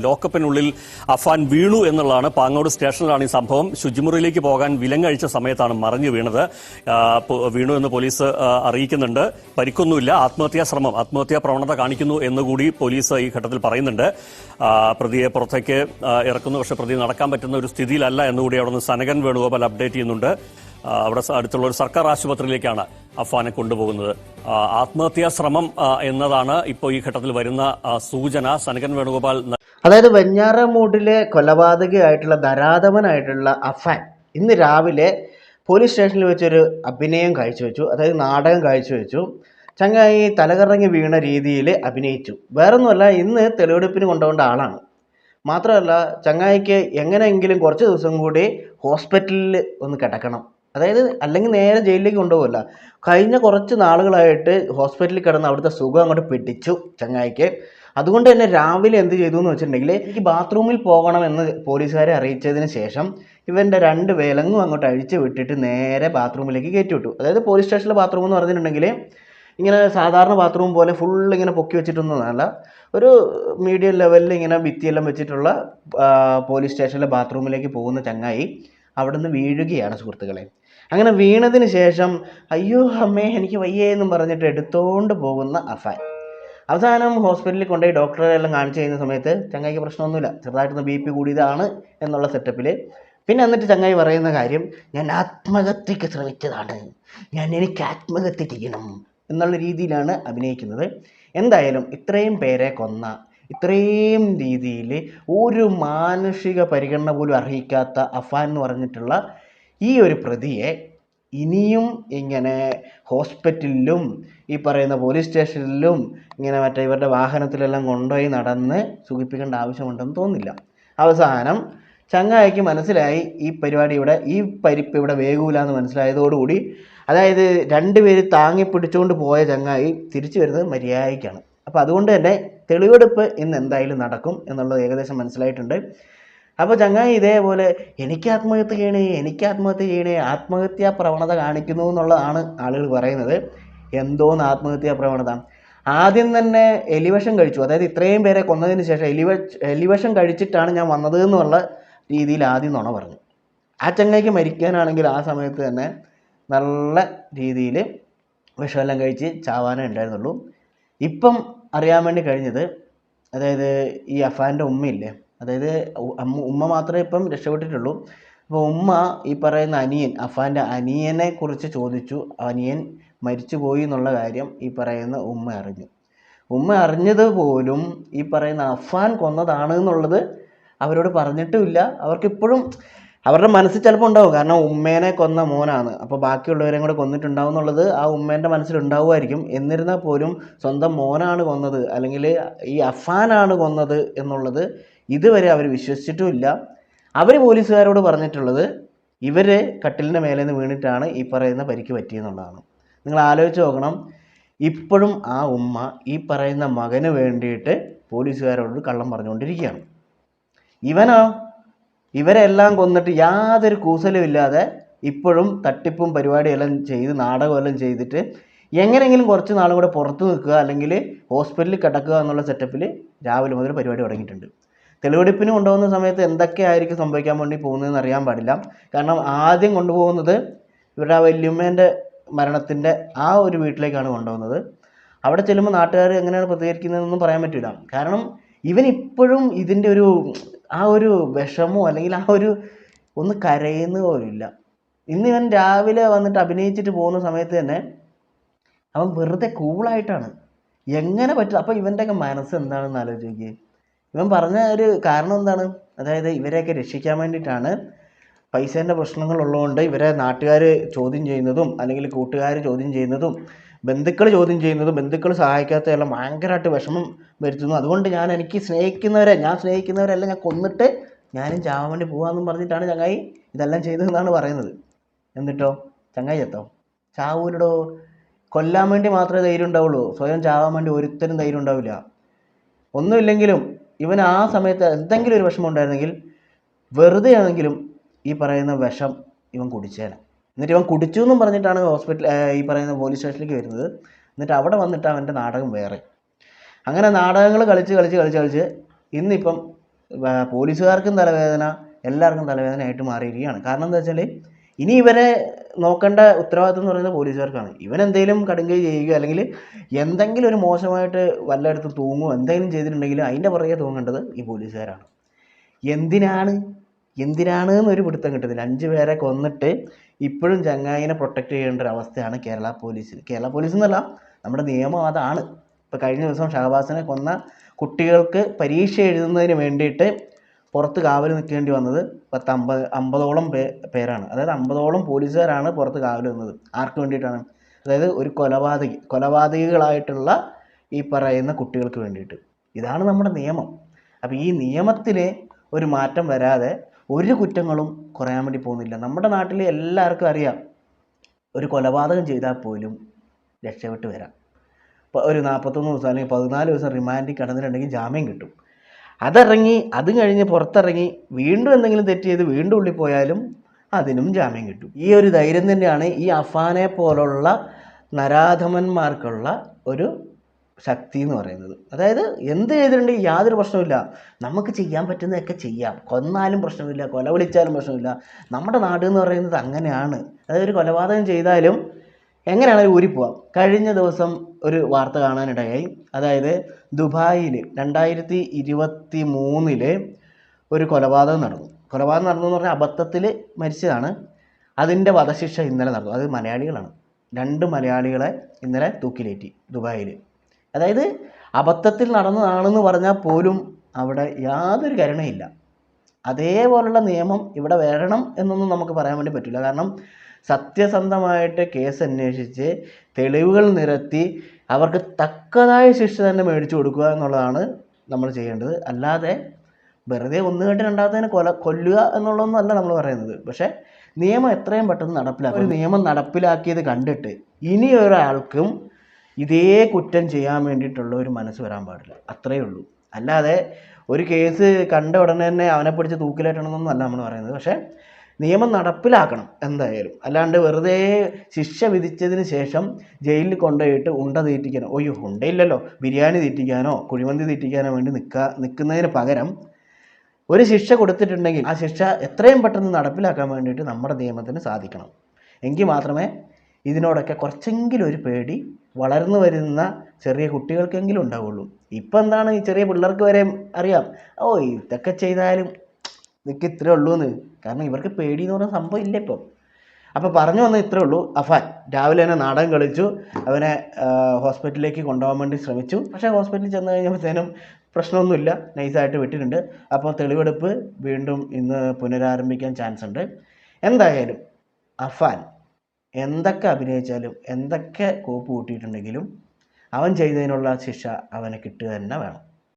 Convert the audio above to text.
ലോക്കപ്പിനുള്ളിൽ അഫാൻ വീണു എന്നുള്ളതാണ്. പാങ്ങോട് സ്റ്റേഷനിലാണ് ഈ സംഭവം. ശുചിമുറിയിലേക്ക് പോകാൻ വിലങ്ങഴിച്ച സമയത്താണ് മറിഞ്ഞു വീണത്. വീണു എന്ന് പോലീസ് അറിയിക്കുന്നുണ്ട്. പരിക്കൊന്നുമില്ല. ആത്മഹത്യാ പ്രവണത കാണിക്കുന്നു എന്നുകൂടി പോലീസ് ഈ ഘട്ടത്തിൽ പറയുന്നുണ്ട്. പ്രതിയെ പുറത്തേക്ക് ഇറക്കുന്നു. പക്ഷേ പ്രതി നടക്കാൻ പറ്റുന്ന ഒരു സ്ഥിതിയിലല്ല എന്നുകൂടി അവിടെ നിന്ന് സനകൻ വേണുഗോപാൽ അപ്ഡേറ്റ് ചെയ്യുന്നുണ്ട്. അവിടെ അടുത്തുള്ള ഒരു സർക്കാർ ആശുപത്രിയിലേക്കാണ് അഫാനെ കൊണ്ടുപോകുന്നത്. ആത്മഹത്യാ ശ്രമം എന്നതാണ് ഇപ്പോൾ ഈ ഘട്ടത്തിൽ വരുന്ന സൂചന. സനകൻ വേണുഗോപാൽ. അതായത് വെഞ്ഞാറമൂടിലെ കൊലപാതകയായിട്ടുള്ള ധരാധമനായിട്ടുള്ള അഫാൻ ഇന്ന് രാവിലെ പോലീസ് സ്റ്റേഷനിൽ വെച്ചൊരു അഭിനയം കാഴ്ചവെച്ചു. അതായത് നാടകം കാഴ്ചവെച്ചു. ചങ്ങായി തലകറങ്ങി വീണ രീതിയിൽ അഭിനയിച്ചു. വേറൊന്നുമല്ല, ഇന്ന് തെളിവെടുപ്പിന് കൊണ്ടുപോകേണ്ട ആളാണ്. മാത്രമല്ല, ചങ്ങായിക്ക് എങ്ങനെയെങ്കിലും കുറച്ച് ദിവസം കൂടി ഹോസ്പിറ്റലിൽ ഒന്ന് കിടക്കണം. അതായത് അല്ലെങ്കിൽ നേരെ ജയിലിലേക്ക് കൊണ്ടുപോകില്ല. കഴിഞ്ഞ കുറച്ച് നാളുകളായിട്ട് ഹോസ്പിറ്റലിൽ കിടന്ന് അവിടുത്തെ സുഖം അങ്ങോട്ട് പിടിച്ചു ചങ്ങായിക്ക്. അതുകൊണ്ട് തന്നെ രാവിലെ എന്ത് ചെയ്തു എന്ന് വെച്ചിട്ടുണ്ടെങ്കിൽ, എനിക്ക് ബാത്റൂമിൽ പോകണമെന്ന് പോലീസുകാരെ അറിയിച്ചതിന് ശേഷം ഇവൻ്റെ 2 വിലങ്ങും അങ്ങോട്ട് അഴിച്ചു വിട്ടിട്ട് നേരെ ബാത്റൂമിലേക്ക് കയറ്റി വിട്ടു. അതായത് പോലീസ് സ്റ്റേഷനിലെ ബാത്റൂം എന്ന് പറഞ്ഞിട്ടുണ്ടെങ്കിൽ ഇങ്ങനെ സാധാരണ ബാത്റൂം പോലെ ഫുൾ ഇങ്ങനെ പൊക്കി വെച്ചിട്ടൊന്നുമല്ല, ഒരു മീഡിയം ലെവലിൽ ഇങ്ങനെ ഭിത്തിയെല്ലാം വെച്ചിട്ടുള്ള പോലീസ് സ്റ്റേഷനിലെ ബാത്റൂമിലേക്ക് പോകുന്ന ചങ്ങായി അവിടെ നിന്ന് വീഴുകയാണ് സുഹൃത്തുക്കളെ. അങ്ങനെ വീണതിന് ശേഷം അയ്യോ അമ്മേ എനിക്ക് വയ്യേ എന്നും പറഞ്ഞിട്ട് എടുത്തോണ്ട് പോകുന്ന അഫാൻ അവസാനം ഹോസ്പിറ്റലിൽ കൊണ്ടുപോയി ഡോക്ടറെ എല്ലാം കാണിച്ചു കഴിഞ്ഞ സമയത്ത് ചങ്ങായിക്ക് പ്രശ്നമൊന്നുമില്ല, ചെറുതായിട്ടൊന്ന് BP കൂടിയതാണ് എന്നുള്ള സെറ്റപ്പിൽ. പിന്നെ എന്നിട്ട് ചങ്ങായി പറയുന്ന കാര്യം, ഞാൻ ആത്മഹത്യക്ക് ശ്രമിച്ചതാണ്, എനിക്ക് ആത്മഹത്യ ചെയ്യണം എന്നുള്ള രീതിയിലാണ് അഭിനയിക്കുന്നത്. എന്തായാലും ഇത്രയും പേരെ കൊന്ന, ഇത്രയും രീതിയിൽ ഒരു മാനുഷിക പരിഗണന പോലും അർഹിക്കാത്ത അഫാൻ എന്ന് പറഞ്ഞിട്ടുള്ള ഈ ഒരു പ്രതിയെ ഇനിയും ഇങ്ങനെ ഹോസ്പിറ്റലിലും ഈ പറയുന്ന പോലീസ് സ്റ്റേഷനിലും ഇങ്ങനെ ഇവരുടെ വാഹനത്തിലെല്ലാം കൊണ്ടുപോയി നടന്ന് സുഖിപ്പിക്കേണ്ട ആവശ്യമുണ്ടെന്ന് തോന്നില്ല. അവസാനം ചങ്ങായിക്ക് മനസ്സിലായി ഈ പരിപ്പ് ഇവിടെ വേഗൂല എന്ന് മനസ്സിലായതോടുകൂടി, അതായത് 2 പേര് താങ്ങി പിടിച്ചുകൊണ്ട് പോയ ചങ്ങായി തിരിച്ചു വരുന്നത് മര്യാദയ്ക്കാണ്. അപ്പോൾ അതുകൊണ്ട് തന്നെ തെളിവെടുപ്പ് ഇന്ന് എന്തായാലും നടക്കും എന്നുള്ളത് ഏകദേശം മനസ്സിലായിട്ടുണ്ട്. അപ്പോൾ ചങ്ങായി ഇതേപോലെ എനിക്ക് ആത്മഹത്യ ചെയ്യണേ ആത്മഹത്യാ പ്രവണത കാണിക്കുന്നു എന്നുള്ളതാണ് ആളുകൾ പറയുന്നത്. എന്തോന്ന് ആത്മഹത്യാ പ്രവണത? ആദ്യം തന്നെ എലിവിഷം കഴിച്ചു. അതായത് ഇത്രയും പേരെ കൊന്നതിന് ശേഷം എലിവിഷം കഴിച്ചിട്ടാണ് ഞാൻ വന്നത് എന്നുള്ള രീതിയിൽ ആദ്യം നുണ പറഞ്ഞു. ആ ചങ്ങായിക്ക് മരിക്കാനാണെങ്കിൽ ആ സമയത്ത് തന്നെ നല്ല രീതിയിൽ വിഷമെല്ലാം കഴിച്ച് ചാവാനേ ഉണ്ടായിരുന്നുള്ളൂ. ഇപ്പം അറിയാൻ വേണ്ടി കഴിഞ്ഞത്, അതായത് ഈ അഫാൻ്റെ ഉമ്മയില്ലേ, അതായത് ഉമ്മ മാത്രമേ ഇപ്പം രക്ഷപ്പെട്ടിട്ടുള്ളൂ. അപ്പോൾ ഉമ്മ ഈ പറയുന്ന അഫാൻ്റെ അനിയനെ കുറിച്ച് ചോദിച്ചു. അനിയൻ മരിച്ചു പോയി എന്നുള്ള കാര്യം ഈ പറയുന്ന ഉമ്മ അറിഞ്ഞത് പോലും ഈ പറയുന്ന അഫാൻ കൊന്നതാണ് എന്നുള്ളത് അവരോട് പറഞ്ഞിട്ടുമില്ല. അവർക്കിപ്പോഴും അവരുടെ മനസ്സിൽ ചിലപ്പോൾ ഉണ്ടാവും, കാരണം ഉമ്മേനെ കൊന്ന മോനാണ്, അപ്പോൾ ബാക്കിയുള്ളവരെയും കൂടെ കൊന്നിട്ടുണ്ടാവും എന്നുള്ളത് ആ ഉമ്മേൻ്റെ മനസ്സിലുണ്ടാവുമായിരിക്കും. എന്നിരുന്നാൽ പോലും സ്വന്തം മോനാണ് കൊന്നത്, അല്ലെങ്കിൽ ഈ അഫാനാണ് കൊന്നത് എന്നുള്ളത് ഇതുവരെ അവർ വിശ്വസിച്ചിട്ടുമില്ല. അവർ പോലീസുകാരോട് പറഞ്ഞിട്ടുള്ളത് ഇവർ കട്ടിലിൻ്റെ മേലെ നിന്ന് വീണിട്ടാണ് ഈ പറയുന്ന പരിക്ക് പറ്റിയെന്നുള്ളതാണ്. നിങ്ങൾ ആലോചിച്ച് നോക്കണം. ഇപ്പോഴും ആ ഉമ്മ ഈ പറയുന്ന മകന് വേണ്ടിയിട്ട് പോലീസുകാരോട് കള്ളം പറഞ്ഞുകൊണ്ടിരിക്കുകയാണ്. ഇവരെല്ലാം കൊന്നിട്ട് യാതൊരു കൂസലും ഇല്ലാതെ ഇപ്പോഴും തട്ടിപ്പും പരിപാടിയെല്ലാം ചെയ്ത് നാടകമെല്ലാം ചെയ്തിട്ട് എങ്ങനെയെങ്കിലും കുറച്ച് നാളും കൂടെ പുറത്ത് നിൽക്കുക, അല്ലെങ്കിൽ ഹോസ്പിറ്റലിൽ കിടക്കുക എന്നുള്ള സെറ്റപ്പിൽ രാവിലെ മുതൽ പരിപാടി തുടങ്ങിയിട്ടുണ്ട്. തെളിവെടുപ്പിന് കൊണ്ടുപോകുന്ന സമയത്ത് എന്തൊക്കെയായിരിക്കും സംഭവിക്കാൻ വേണ്ടി പോകുന്നതെന്ന് അറിയാൻ പാടില്ല. കാരണം ആദ്യം കൊണ്ടുപോകുന്നത് ഇവരുടെ ആ വല്യമ്മേൻ്റെ മരണത്തിൻ്റെ ആ ഒരു വീട്ടിലേക്കാണ് കൊണ്ടുപോകുന്നത്. അവിടെ ചെല്ലുമ്പോൾ നാട്ടുകാർ എങ്ങനെയാണ് പ്രതികരിക്കുന്നതെന്നൊന്നും പറയാൻ പറ്റില്ല. കാരണം ഇവനിപ്പോഴും ഇതിൻ്റെ ആ ഒരു വിഷമോ അല്ലെങ്കിൽ ആ ഒരു ഒന്ന് കരയുന്ന പോലുമില്ല. ഇന്ന് ഇവൻ രാവിലെ വന്നിട്ട് അഭിനയിച്ചിട്ട് പോകുന്ന സമയത്ത് തന്നെ അവൻ വെറുതെ കൂളായിട്ടാണ്. എങ്ങനെ പറ്റും? അപ്പോൾ ഇവൻ്റെയൊക്കെ മനസ്സ് എന്താണെന്ന് ആലോചിക്കുക. ഇവൻ പറഞ്ഞ ഒരു കാരണം എന്താണ്? അതായത് ഇവരെയൊക്കെ രക്ഷിക്കാൻ വേണ്ടിയിട്ടാണ്. പൈസേൻ്റെ പ്രശ്നങ്ങളുള്ളതുകൊണ്ട് ഇവരെ നാട്ടുകാർ ചോദ്യം ചെയ്യുന്നതും അല്ലെങ്കിൽ കൂട്ടുകാർ ചോദ്യം ചെയ്യുന്നതും ബന്ധുക്കൾ ചോദ്യം ചെയ്യുന്നതും ബന്ധുക്കൾ സഹായിക്കാത്തതെല്ലാം ഭയങ്കരമായിട്ട് വിഷമം വരുത്തുന്നു. അതുകൊണ്ട് ഞാൻ സ്നേഹിക്കുന്നവരെല്ലാം ഞാൻ കൊന്നിട്ട് ഞാനും ചാവാൻ വേണ്ടി പോകാമെന്നും പറഞ്ഞിട്ടാണ് ചങ്ങായി ഇതെല്ലാം ചെയ്തതെന്നാണ് പറയുന്നത്. എന്നിട്ടോ ചങ്ങായി ചത്തോ? ചാവൂലടോ. കൊല്ലാൻ വേണ്ടി മാത്രമേ ധൈര്യം ഉണ്ടാവുള്ളൂ, സ്വയം ചാവാൻ വേണ്ടി ഒരുത്തരും ധൈര്യം ഉണ്ടാവില്ല. ഒന്നുമില്ലെങ്കിലും ഇവൻ ആ സമയത്ത് എന്തെങ്കിലും ഒരു വിഷമം ഉണ്ടായിരുന്നെങ്കിൽ വെറുതെ ആണെങ്കിലും ഈ പറയുന്ന വിഷം ഇവൻ കുടിച്ചേനെ. എന്നിട്ട് ഇവൻ കുടിച്ചു എന്നും പറഞ്ഞിട്ടാണ് ഈ പറയുന്ന പോലീസ് സ്റ്റേഷനിലേക്ക് വരുന്നത്. എന്നിട്ട് അവിടെ വന്നിട്ട് അവൻ്റെ നാടകം വേറെ. അങ്ങനെ നാടകങ്ങൾ കളിച്ച് ഇന്നിപ്പം പോലീസുകാർക്കും തലവേദന, എല്ലാവർക്കും തലവേദനയായിട്ട് മാറിയിരിക്കുകയാണ്. കാരണം എന്താ വെച്ചാൽ ഇനി ഇവരെ നോക്കേണ്ട ഉത്തരവാദിത്വം എന്ന് പറയുന്നത് പോലീസുകാർക്കാണ്. ഇവനെന്തെങ്കിലും കടുങ്കൈ ചെയ്യുകയോ അല്ലെങ്കിൽ എന്തെങ്കിലും ഒരു മോശമായിട്ട് വല്ലയിടത്തും തൂങ്ങുകയോ എന്തെങ്കിലും ചെയ്തിട്ടുണ്ടെങ്കിൽ അതിൻ്റെ പുറകെ തൂങ്ങേണ്ടത് ഈ പോലീസുകാരാണ്. എന്തിനാണ് എന്നൊരു പിടുത്തം കിട്ടുന്നില്ല. 5 പേരെ കൊന്നിട്ട് ഇപ്പോഴും ചങ്ങായിനെ പ്രൊട്ടക്റ്റ് ചെയ്യേണ്ട ഒരു അവസ്ഥയാണ് കേരള പോലീസ് എന്നല്ല, നമ്മുടെ നിയമം അതാണ്. ഇപ്പോൾ കഴിഞ്ഞ ദിവസം ഷഹബാസിനെ കൊന്ന കുട്ടികൾക്ക് പരീക്ഷ എഴുതുന്നതിന് വേണ്ടിയിട്ട് പുറത്ത് കാവൽ നിൽക്കേണ്ടി വന്നത് 50ഓളം പേരാണ്. അതായത് 50ഓളം പോലീസുകാരാണ് പുറത്ത് കാവൽ നിന്നത്. ആർക്ക് വേണ്ടിയിട്ടാണ്? അതായത് ഒരു കൊലപാതകികളായിട്ടുള്ള ഈ പറയുന്ന കുട്ടികൾക്ക് വേണ്ടിയിട്ട്. ഇതാണ് നമ്മുടെ നിയമം. അപ്പോൾ ഈ നിയമത്തിന് ഒരു മാറ്റം വരാതെ ഒരു കുറ്റങ്ങളും കുറയാൻ വേണ്ടി പോകുന്നില്ല. നമ്മുടെ നാട്ടിൽ എല്ലാവർക്കും അറിയാം, ഒരു കൊലപാതകം ചെയ്താൽ പോലും രക്ഷപ്പെട്ട് വരാം. ഇപ്പോൾ ഒരു 41 ദിവസം അല്ലെങ്കിൽ 14 ദിവസം റിമാൻഡിൽ കിടന്നിട്ടുണ്ടെങ്കിൽ ജാമ്യം കിട്ടും. അത് കഴിഞ്ഞ് പുറത്തിറങ്ങി വീണ്ടും എന്തെങ്കിലും തെറ്റ് ചെയ്ത് വീണ്ടും ഉള്ളിൽ പോയാലും അതിനും ജാമ്യം കിട്ടും. ഈ ഒരു ധൈര്യം തന്നെയാണ് ഈ അഫാനെ പോലുള്ള നരാധമന്മാർക്കുള്ള ഒരു ശക്തി എന്ന് പറയുന്നത്. അതായത് എന്ത് ചെയ്തിട്ടുണ്ടെങ്കിൽ യാതൊരു പ്രശ്നമില്ല, നമുക്ക് ചെയ്യാൻ പറ്റുന്നതൊക്കെ ചെയ്യാം, കൊന്നാലും പ്രശ്നമില്ല, കൊല വിളിച്ചാലും പ്രശ്നമില്ല. നമ്മുടെ നാട് എന്ന് പറയുന്നത് അങ്ങനെയാണ്. അതായത് ഒരു കൊലപാതകം ചെയ്താലും എങ്ങനെയാണെങ്കിലും ഊരിപ്പോവാം. കഴിഞ്ഞ ദിവസം ഒരു വാർത്ത കാണാനിടയായി. അതായത് ദുബായിൽ 2023 ഒരു കൊലപാതകം നടന്നു എന്ന് പറഞ്ഞാൽ അബദ്ധത്തിൽ മരിച്ചതാണ്. അതിൻ്റെ വധശിക്ഷ ഇന്നലെ നടന്നു. അത് മലയാളികളാണ്. 2 മലയാളികളെ ഇന്നലെ തൂക്കിലേറ്റി ദുബായിൽ. അതായത് അബദ്ധത്തിൽ നടന്നതാണെന്ന് പറഞ്ഞാൽ പോലും അവിടെ യാതൊരു കരുണയില്ല. അതേപോലുള്ള നിയമം ഇവിടെ വരണം എന്നൊന്നും നമുക്ക് പറയാൻ വേണ്ടി പറ്റില്ല. കാരണം സത്യസന്ധമായിട്ട് കേസ് അന്വേഷിച്ച് തെളിവുകൾ നിരത്തി അവർക്ക് തക്കതായ ശിക്ഷ തന്നെ മേടിച്ചു കൊടുക്കുക എന്നുള്ളതാണ് നമ്മൾ ചെയ്യേണ്ടത്. അല്ലാതെ വെറുതെ ഒന്ന് കേട്ട് രണ്ടാമത്തേന് കൊല്ലുക എന്നുള്ളതൊന്നും അല്ല നമ്മൾ പറയുന്നത്. പക്ഷേ നിയമം എത്രയും പെട്ടെന്ന് നടപ്പിലാക്കുക. ഒരു നിയമം നടപ്പിലാക്കിയത് കണ്ടിട്ട് ഇനി ഒരാൾക്കും ഇതേ കുറ്റം ചെയ്യാൻ വേണ്ടിയിട്ടുള്ള ഒരു മനസ്സ് വരാൻ പാടില്ല. അത്രയേ ഉള്ളൂ. അല്ലാതെ ഒരു കേസ് കണ്ട ഉടനെ തന്നെ അവനെ പിടിച്ച് തൂക്കിലേറ്റണമെന്നൊന്നും അല്ല നമ്മൾ പറയുന്നത്. പക്ഷേ നിയമം നടപ്പിലാക്കണം എന്തായാലും. അല്ലാണ്ട് വെറുതെ ശിക്ഷ വിധിച്ചതിന് ശേഷം ജയിലിൽ കൊണ്ടുപോയിട്ട് ഉണ്ട തീറ്റിക്കാനോ, ഉണ്ടയില്ലല്ലോ, ബിരിയാണി തീറ്റിക്കാനോ കുഴിമന്തി തീറ്റിക്കാനോ വേണ്ടി നിൽക്കുന്നതിന് പകരം ഒരു ശിക്ഷ കൊടുത്തിട്ടുണ്ടെങ്കിൽ ആ ശിക്ഷ എത്രയും പെട്ടെന്ന് നടപ്പിലാക്കാൻ വേണ്ടിയിട്ട് നമ്മുടെ നിയമത്തിന് സാധിക്കണം. എങ്കിൽ മാത്രമേ ഇതിനോടൊക്കെ കുറച്ചെങ്കിലും ഒരു പേടി വളർന്നു വരുന്ന ചെറിയ കുട്ടികൾക്കെങ്കിലും ഉണ്ടാവുള്ളൂ. ഇപ്പം എന്താണ്, ഈ ചെറിയ പിള്ളേർക്ക് വരെ അറിയാം, ഇതൊക്കെ ചെയ്താലും ഇതൊക്കെ ഇത്രേ ഉള്ളൂ എന്ന്. കാരണം ഇവർക്ക് പേടി എന്ന് പറയുന്ന സംഭവം ഇല്ല ഇപ്പം. അപ്പോൾ പറഞ്ഞു വന്നത് ഇത്രേ ഉള്ളൂ. അഫാൻ രാവിലെ തന്നെ നാടകം കളിച്ചു, അവനെ ഹോസ്പിറ്റലിലേക്ക് കൊണ്ടുപോകാൻ വേണ്ടി ശ്രമിച്ചു. പക്ഷേ ഹോസ്പിറ്റലിൽ ചെന്ന് കഴിഞ്ഞപ്പോഴത്തേനും പ്രശ്നമൊന്നുമില്ല, നൈസായിട്ട് വിട്ടിട്ടുണ്ട്. അപ്പോൾ തെളിവെടുപ്പ് വീണ്ടും ഇന്ന് പുനരാരംഭിക്കാൻ ചാൻസ് ഉണ്ട്. എന്തായാലും അഫാൻ എന്തൊക്കെ അഭിനയിച്ചാലും എന്തൊക്കെ കോപ്പ് കൂട്ടിയിട്ടുണ്ടെങ്കിലും അവൻ ചെയ്തതിനുള്ള ശിക്ഷ അവന് കിട്ടുക തന്നെ വേണം.